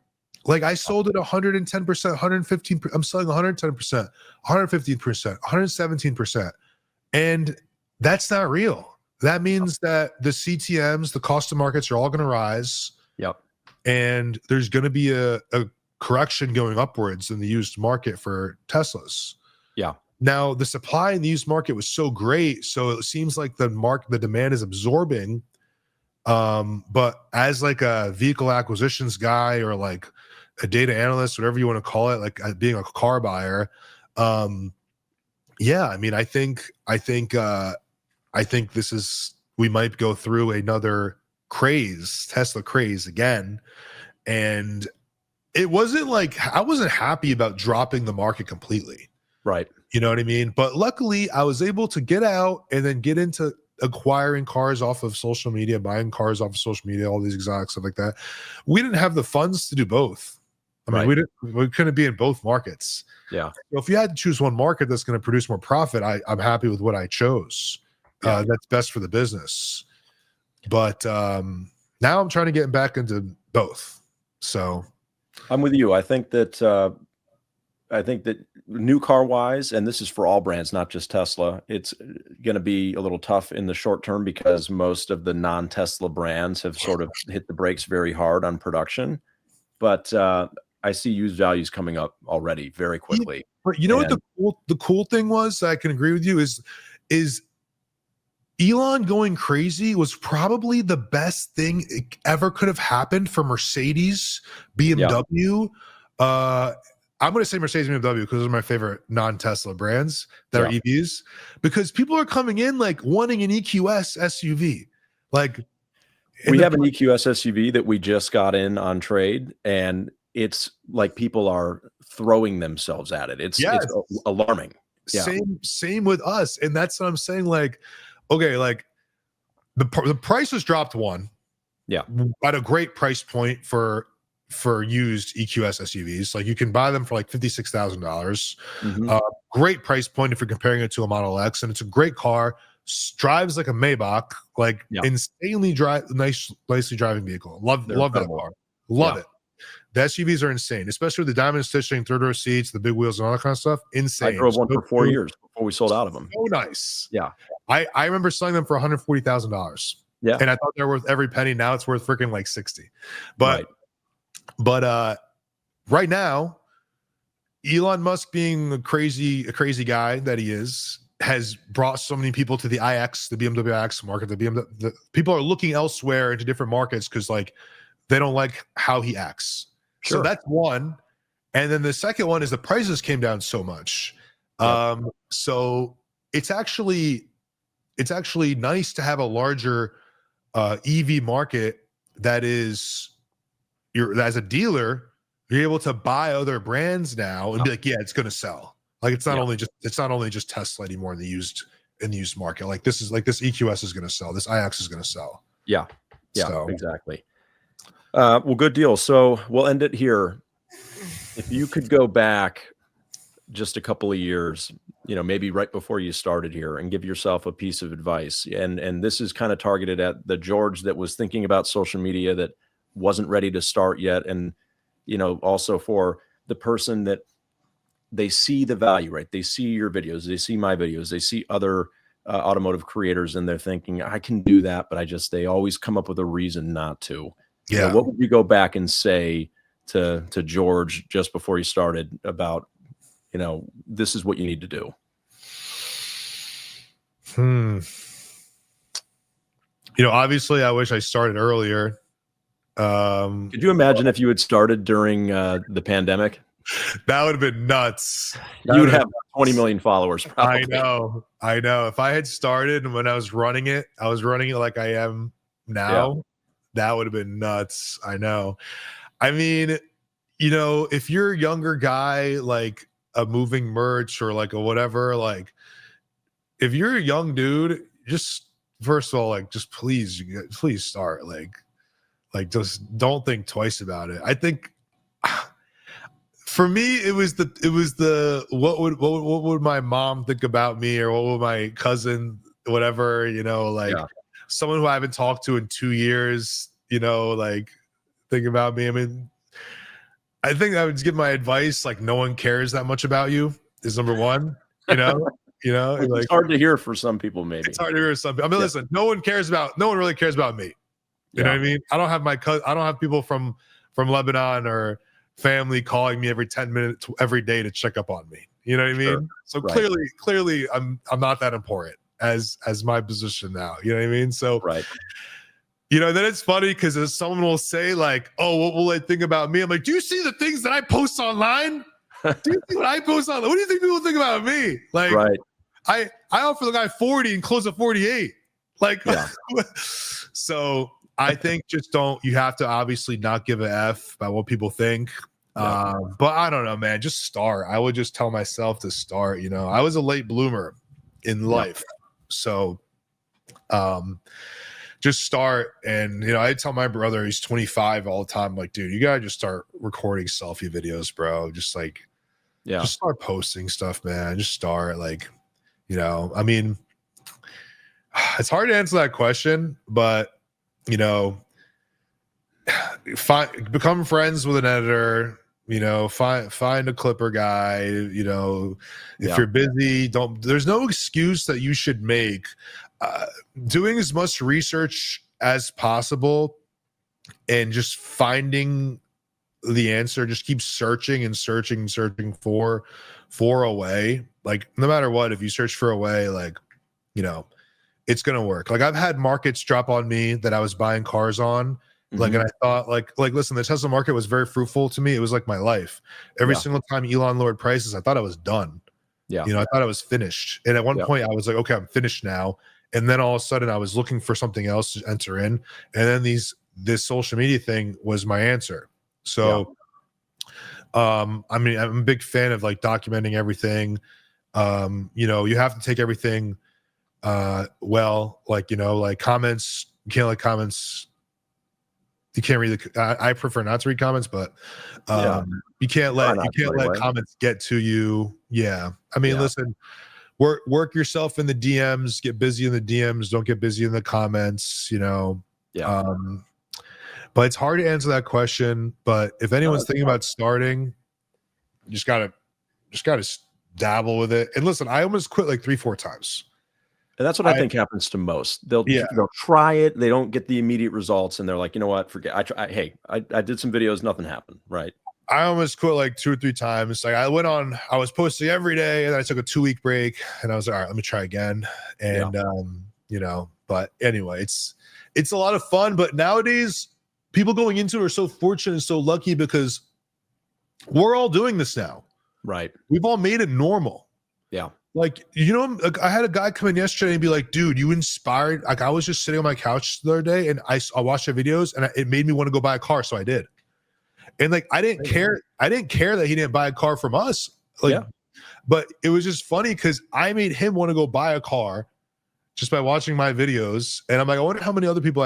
Like, I sold it 110%, 115%. I'm selling 110%, 115%, 117%. And that's not real. That means that the CTMs, the cost of markets, are all going to rise. Yep. And there's going to be a correction going upwards in the used market for Teslas. Yeah. Now, the supply in the used market was so great, so it seems like the demand is absorbing. But as like a vehicle acquisitions guy, or like a data analyst, whatever you want to call it, like being a car buyer, I mean, I think this is, we might go through another Tesla craze again. And it wasn't like, I wasn't happy about dropping the market completely. Right. You know what I mean? But luckily I was able to get out and then get into acquiring cars off of social media, buying cars off of social media, all these exotic stuff like that. We didn't have the funds to do both. I mean, we couldn't be in both markets. Yeah. So if you had to choose one market that's going to produce more profit, I'm happy with what I chose. That's best for the business. But now I'm trying to get back into both. So I'm with you. I think that I think that new car wise, and this is for all brands, not just Tesla, it's going to be a little tough in the short term because most of the non-Tesla brands have sort of hit the brakes very hard on production. But I see used values coming up already very quickly. But you know what And the cool thing was, I can agree with you, is Elon going crazy was probably the best thing it ever could have happened for Mercedes, BMW. I'm going to say Mercedes, BMW because those are my favorite non-Tesla brands that are EVs. Because people are coming in like wanting an EQS SUV. Like we have an EQS SUV that we just got in on trade, and it's like people are throwing themselves at it. It's alarming. Yeah. Same with us, and that's what I'm saying. Like, okay, like the price has dropped one, at a great price point for used EQS SUVs. Like you can buy them for like $56,000. Great price point if you're comparing it to a Model X, and it's a great car. Drives like a Maybach, like insanely nicely driving vehicle. Love that car. Love it. The SUVs are insane, especially with the diamond stitching, third row seats, the big wheels, and all that kind of stuff. Insane. I drove one for 4 years before we sold out of them. So nice. Yeah. I remember selling them for $140,000. Yeah. And I thought they were worth every penny. Now it's worth freaking like 60. But right now, Elon Musk being a crazy guy that he is, has brought so many people to the iX, the BMW iX market. The people are looking elsewhere into different markets because like they don't like how he acts. Sure. So that's one. And then the second one is the prices came down so much. So it's actually nice to have a larger EV market that is, as a dealer, you're able to buy other brands now and be like, yeah, it's going to sell. Like it's not only just Tesla anymore in the used market. Like this EQS is going to sell. This iX is going to sell. Yeah. So. Exactly. Well, good deal. So we'll end it here. If you could go back just a couple of years, maybe right before you started here, and give yourself a piece of advice, and this is kind of targeted at the George that was thinking about social media that wasn't ready to start yet, and also for the person that they see the value, right? They see your videos, they see my videos, they see other automotive creators, and they're thinking, I can do that, but they always come up with a reason not to. Yeah. What would you go back and say to George just before you started about, this is what you need to do? Obviously I wish I started earlier. Could you imagine if you had started during the pandemic? That would have been nuts. You would have 20 million followers, probably. I know. If I had started when I was running it like I am now, that would have been nuts. I know. I mean, if you're a younger guy, like a moving merch or like a whatever, like if you're a young dude, just first of all, like just please start. Like just don't think twice about it. I think for me, it was the what would my mom think about me, or what would my cousin, whatever, someone who I haven't talked to in 2 years, like think about me. I mean, I think I would give my advice, like no one cares that much about you is number one, it's like, hard to hear for some people, maybe. It's hard to hear some people. I mean, listen, no one really cares about me. You know what I mean? I don't have people from Lebanon or family calling me every 10 minutes every day to check up on me. You know what I mean? So clearly I'm not that important as my position now. You know what I mean? So then it's funny because as someone will say like, oh, what will they think about me? I'm like, do you see the things that I post online? Do you see what I post online? What do you think people think about me? Like, I offer the guy 40 and close at 48. Like, so I think you have to obviously not give a F about what people think. But I don't know, man, just start. I would just tell myself to start. I was a late bloomer in life. So, just start. And, I tell my brother, he's 25 all the time. Like, dude, you got to just start recording selfie videos, bro. Just like, just start posting stuff, man. Just start I mean, it's hard to answer that question, but become friends with an editor, find a clipper guy. If you're busy, there's no excuse that you should make. Doing as much research as possible and just finding the answer, just keep searching and searching and searching for a way. Like, no matter what, if you search for a way, like, it's gonna work. Like, I've had markets drop on me that I was buying cars on, like, and I thought, like listen, the Tesla market was very fruitful to me. It was like my life. Every single time Elon lowered prices, I thought I was done. I thought I was finished. And at one point I was like, okay, I'm finished now. And then all of a sudden I was looking for something else to enter in, and then this social media thing was my answer. So I mean, I'm a big fan of like documenting everything. You have to take everything like comments. You can't like comments. You can't read I prefer not to read comments, but you can't let comments get to you. Yeah. I mean, listen, work yourself in the DMs, get busy in the DMs, don't get busy in the comments, but it's hard to answer that question. But if anyone's thinking about starting, you just gotta dabble with it. And listen, I almost quit like 3-4 times. And that's what I think happens to most. They'll try it, they don't get the immediate results, and they're like, you know what, forget. I did some videos, nothing happened. Right. I almost quit like 2 or 3 times. Like, I was posting every day, and then I took a 2-week break, and I was like, all right, let me try again. And but anyway, it's a lot of fun. But nowadays, people going into it are so fortunate and so lucky because we're all doing this now. Right. We've all made it normal. Yeah. Like, I had a guy come in yesterday and be like, dude, you inspired. Like, I was just sitting on my couch the other day and I watched the videos and it made me want to go buy a car. So I did. And like, I didn't care that he didn't buy a car from us. Like, but it was just funny because I made him want to go buy a car just by watching my videos. And I'm like, I wonder how many other people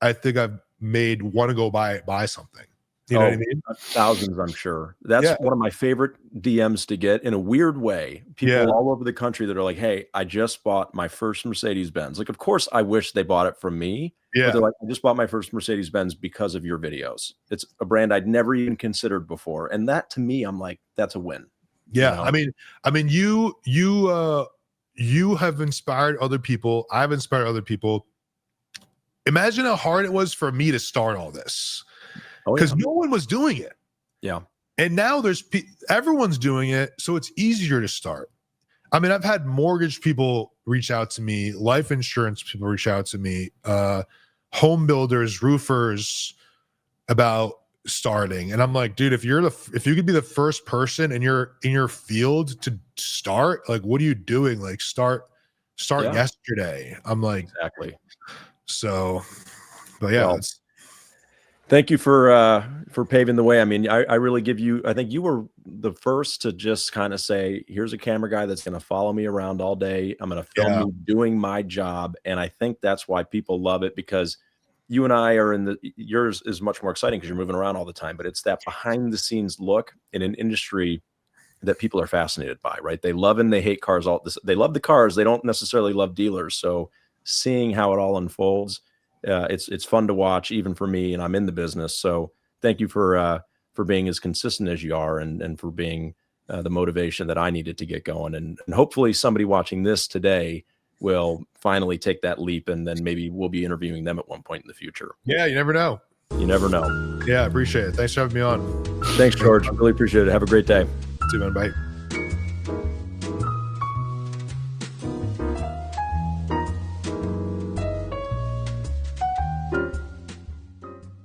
I think I've made want to go buy something. You know what I mean? Thousands, I'm sure. That's one of my favorite DMs to get in a weird way. People all over the country that are like, hey, I just bought my first Mercedes-Benz. Like, of course, I wish they bought it from me. Yeah. But they're like, I just bought my first Mercedes-Benz because of your videos. It's a brand I'd never even considered before. And that, to me, I'm like, that's a win. Yeah. I mean, you have inspired other people. I've inspired other people. Imagine how hard it was for me to start all this. Because no one was doing it. Yeah. And now everyone's doing it. So it's easier to start. I mean, I've had mortgage people reach out to me, life insurance people reach out to me, home builders, roofers about starting. And I'm like, dude, if you could be the first person in your field to start, like, what are you doing? Like, start yesterday. I'm like, exactly. So, but yeah. Well, thank you for paving the way. I mean, I really give you, I think you were the first to just kind of say, here's a camera guy that's going to follow me around all day. I'm going to film you doing my job. And I think that's why people love it, because you and I are yours is much more exciting because you're moving around all the time, but it's that behind the scenes look in an industry that people are fascinated by, right? They love and they hate cars. They love the cars. They don't necessarily love dealers. So seeing how it all unfolds, it's fun to watch, even for me, and I'm in the business. So thank you for being as consistent as you are, and for being the motivation that I needed to get going. And hopefully somebody watching this today will finally take that leap, and then maybe we'll be interviewing them at one point in the future. Yeah, you never know. You never know. Yeah, I appreciate it. Thanks for having me on. Thanks, George. I really appreciate it. Have a great day. See you, man. Bye.